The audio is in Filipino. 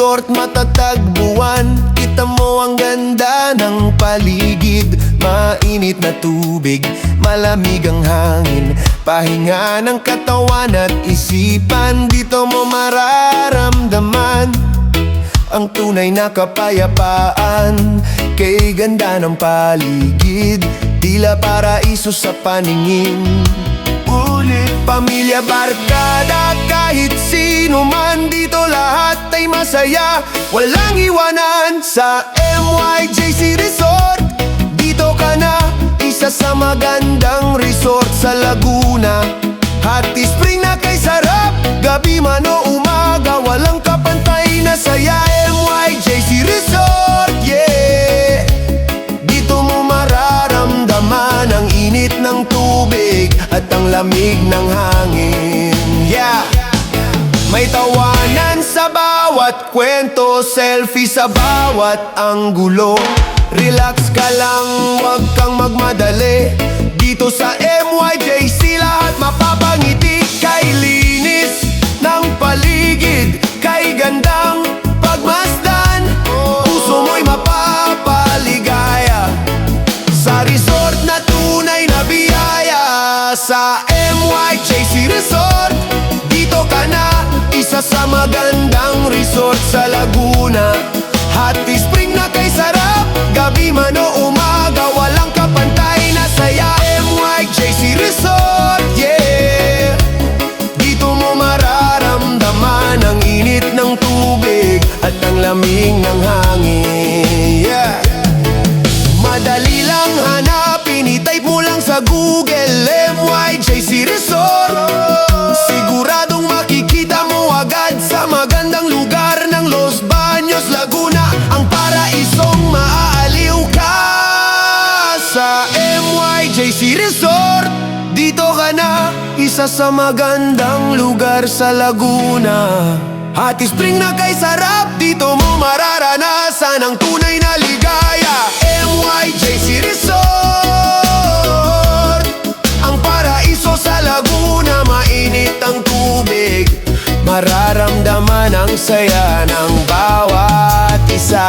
resort matatagpuan. Kita mo ang ganda ng paligid, mainit na tubig, malamig ang hangin, pahinga ng katawan at isipan. Dito mo mararamdaman ang tunay na kapayapaan. Kay ganda ng paligid, tila paraiso sa paningin. Ulit, pamilya, barkada, kahit sino man, dito lahat ay masaya, walang iwanan. Sa MYJC Resort, dito ka na, isa sa magandang resort sa Laguna. Hot spring na kay sarap, gabi man o umaga, walang kapantay na saya. MYJC Resort, yeah. Dito mo mararamdaman ang init ng tubig at ang lamig ng hangin, yeah. May tawanan sa bawat kwento, selfie sa bawat anggulo. Relax ka lang, wag kang magmadali. Dito sa MYJC lahat mapapangiti. Kay linis ng paligid, kay gandang pagmasdan, puso mo'y mapapaligaya sa resort na tunay na biyaya. Sa MYJC Resort, dito ka na, isa sa magandang resort sa Laguna. Hot spring na kay sarap, gabi man o umaga, walang kapantay na saya. MYJC Resort, yeah. Dito mo mararamdaman ang init ng tubig at ang lamig ng hangin, yeah. Madali lang hanapin, i-type mo lang sa Google MYJC Resort. Siguradong makikita mo agad sa magandang lugar ng Los Baños, Laguna, ang paraisong maaaliw ka. Sa MYJC Resort, dito ka na, isa sa magandang lugar sa Laguna. Hot spring na kay sarap, dito mo mararanasan ang tunay na ligaya. MYJC Resort, ang paraiso sa Laguna, mainit ang tubig, mararamdaman ang saya ng bawat isa.